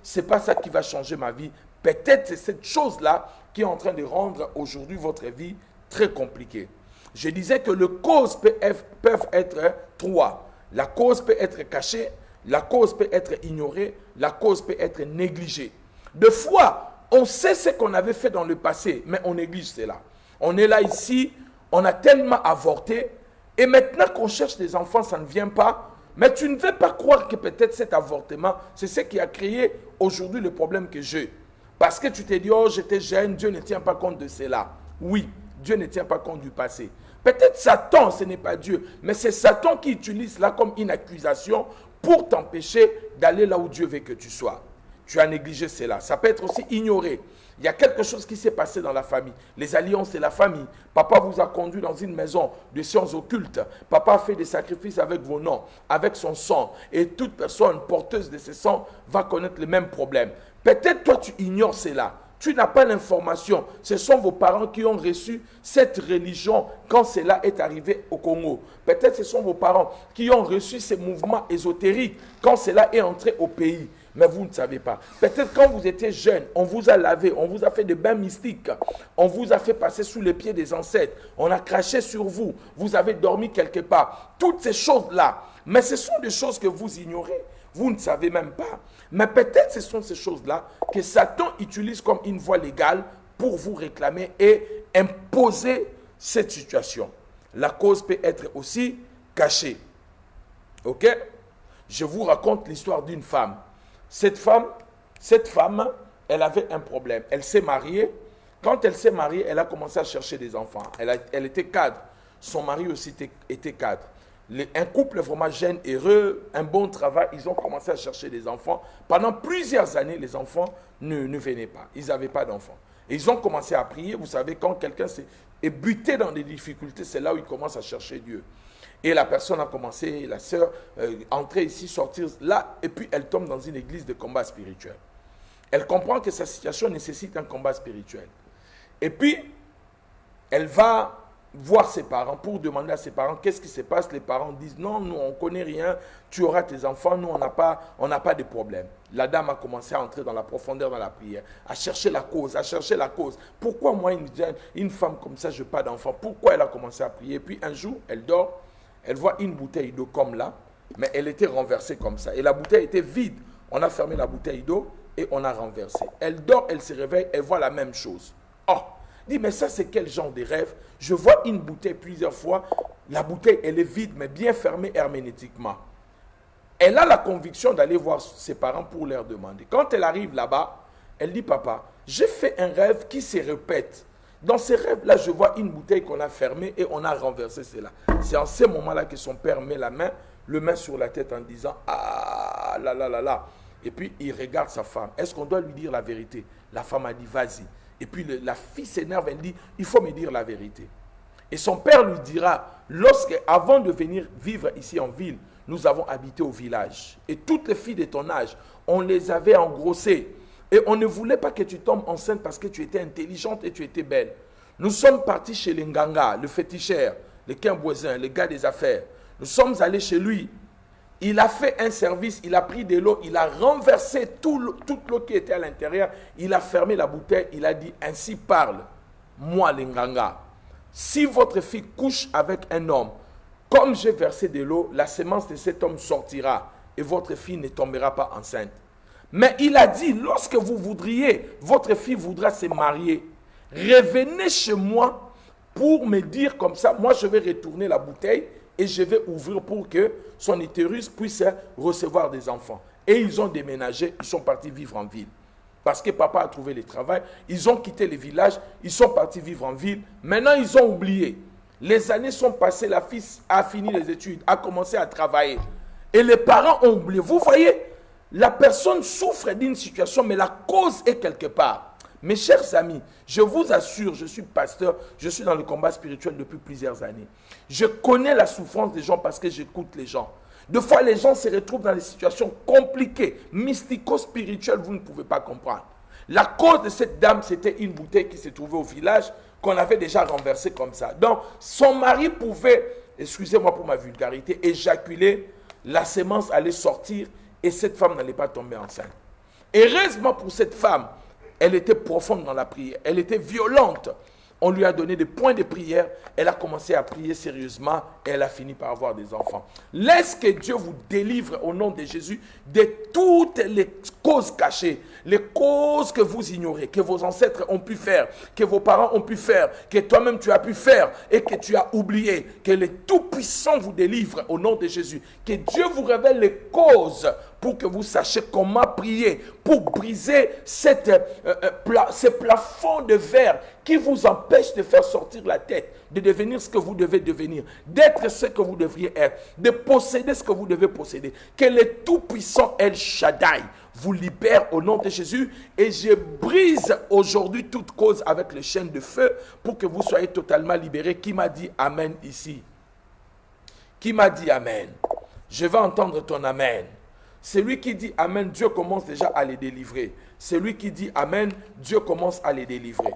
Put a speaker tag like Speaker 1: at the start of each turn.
Speaker 1: c'est pas ça qui va changer ma vie. Peut-être c'est cette chose-là qui est en train de rendre aujourd'hui votre vie très compliquée. Je disais que les causes peuvent être trois. La cause peut être cachée, la cause peut être ignorée, la cause peut être négligée. Des fois, on sait ce qu'on avait fait dans le passé, mais on néglige cela. On est là ici, on a tellement avorté, et maintenant qu'on cherche des enfants, ça ne vient pas. Mais tu ne veux pas croire que peut-être cet avortement, c'est ce qui a créé aujourd'hui le problème que j'ai. Parce que tu t'es dit, oh, j'étais jeune, Dieu ne tient pas compte de cela. Oui, Dieu ne tient pas compte du passé. Peut-être Satan, ce n'est pas Dieu, mais c'est Satan qui utilise cela comme une accusation pour t'empêcher d'aller là où Dieu veut que tu sois. Tu as négligé cela. Ça peut être aussi ignoré. Il y a quelque chose qui s'est passé dans la famille. Les alliances de la famille. Papa vous a conduit dans une maison de sciences occultes. Papa a fait des sacrifices avec vos noms, avec son sang. Et toute personne porteuse de ce sang va connaître le même problème. Peut-être toi tu ignores cela. Tu n'as pas l'information. Ce sont vos parents qui ont reçu cette religion quand cela est arrivé au Congo. Peut-être ce sont vos parents qui ont reçu ces mouvements ésotériques quand cela est entré au pays. Mais vous ne savez pas. Peut-être quand vous étiez jeune, on vous a lavé, on vous a fait des bains mystiques, on vous a fait passer sous les pieds des ancêtres, on a craché sur vous, vous avez dormi quelque part. Toutes ces choses-là, mais ce sont des choses que vous ignorez, vous ne savez même pas. Mais peut-être ce sont ces choses-là que Satan utilise comme une voie légale pour vous réclamer et imposer cette situation. La cause peut être aussi cachée. Ok? Je vous raconte l'histoire d'une femme. Cette femme, elle avait un problème. Elle s'est mariée. Quand elle s'est mariée, elle a commencé à chercher des enfants. Elle était cadre. Son mari aussi était cadre. Un couple vraiment jeune, heureux, un bon travail, ils ont commencé à chercher des enfants. Pendant plusieurs années, les enfants ne venaient pas. Ils n'avaient pas d'enfants. Et ils ont commencé à prier. Vous savez, quand quelqu'un est buté dans des difficultés, c'est là où il commence à chercher Dieu. Et la personne a commencé, la sœur, entrer ici, sortir là, et puis elle tombe dans une église de combat spirituel. Elle comprend que sa situation nécessite un combat spirituel. Et puis, elle va voir ses parents pour demander à ses parents qu'est-ce qui se passe. Les parents disent non, nous on ne connaît rien, tu auras tes enfants, nous on n'a pas de problème. La dame a commencé à entrer dans la profondeur dans la prière, à chercher la cause, Pourquoi moi, une femme comme ça, je n'ai pas d'enfant? Pourquoi elle a commencé à prier? Et puis un jour, elle dort. Elle voit une bouteille d'eau comme là, mais elle était renversée comme ça. Et la bouteille était vide. On a fermé la bouteille d'eau et on a renversé. Elle dort, elle se réveille, elle voit la même chose. Oh, dit, mais ça c'est quel genre de rêve? Je vois une bouteille plusieurs fois. La bouteille, elle est vide, mais bien fermée hermétiquement. Elle a la conviction d'aller voir ses parents pour leur demander. Quand elle arrive là-bas, elle dit, papa, j'ai fait un rêve qui se répète. Dans ces rêves-là, je vois une bouteille qu'on a fermée et on a renversé cela. C'est en ce moment-là que son père met le main sur la tête en disant « Ah, là, là, là, là ». Et puis, il regarde sa femme. Est-ce qu'on doit lui dire la vérité? La femme a dit « Vas-y ». Et puis, la fille s'énerve, elle dit « Il faut me dire la vérité ». Et son père lui dira « Avant de venir vivre ici en ville, nous avons habité au village. Et toutes les filles de ton âge, on les avait engrossées. Et on ne voulait pas que tu tombes enceinte parce que tu étais intelligente et tu étais belle. Nous sommes partis chez les Nganga, le féticheur, le Quimboisin, le gars des affaires. Nous sommes allés chez lui. Il a fait un service, il a pris de l'eau, il a renversé toute l'eau qui était à l'intérieur. Il a fermé la bouteille, il a dit, ainsi parle, moi les Nganga. Si votre fille couche avec un homme, comme j'ai versé de l'eau, la semence de cet homme sortira et votre fille ne tombera pas enceinte. Mais il a dit, lorsque vous voudriez, votre fille voudra se marier, revenez chez moi pour me dire comme ça, moi je vais retourner la bouteille et je vais ouvrir pour que son utérus puisse recevoir des enfants. Et ils ont déménagé, ils sont partis vivre en ville. Parce que papa a trouvé le travail, ils ont quitté le village, ils sont partis vivre en ville. Maintenant ils ont oublié. Les années sont passées, la fille a fini les études, a commencé à travailler. Et les parents ont oublié. Vous voyez, la personne souffre d'une situation, mais la cause est quelque part. Mes chers amis, je vous assure, je suis pasteur, je suis dans le combat spirituel depuis plusieurs années. Je connais la souffrance des gens parce que j'écoute les gens. Des fois, les gens se retrouvent dans des situations compliquées, mystico-spirituelles, vous ne pouvez pas comprendre. La cause de cette dame, c'était une bouteille qui se trouvait au village, qu'on avait déjà renversée comme ça. Donc, son mari pouvait, excusez-moi pour ma vulgarité, éjaculer, la sémence allait sortir et cette femme n'allait pas tomber enceinte. Heureusement pour cette femme, elle était profonde dans la prière, elle était violente. On lui a donné des points de prière, elle a commencé à prier sérieusement et elle a fini par avoir des enfants. Laisse que Dieu vous délivre au nom de Jésus de toutes les causes cachées, les causes que vous ignorez, que vos ancêtres ont pu faire, que vos parents ont pu faire, que toi-même tu as pu faire et que tu as oublié. Que le Tout-Puissant vous délivre au nom de Jésus. Que Dieu vous révèle les causes pour que vous sachiez comment prier, pour briser ces plafonds de verre qui vous empêchent de faire sortir la tête, de devenir ce que vous devez devenir, d'être ce que vous devriez être, de posséder ce que vous devez posséder. Que le Tout-Puissant El Shaddai vous libère au nom de Jésus, et je brise aujourd'hui toute cause avec les chaînes de feu pour que vous soyez totalement libérés. Qui m'a dit Amen ici? Qui m'a dit Amen? Je vais entendre ton Amen. Celui qui dit Amen, Dieu commence déjà à les délivrer. Celui qui dit Amen, Dieu commence à les délivrer.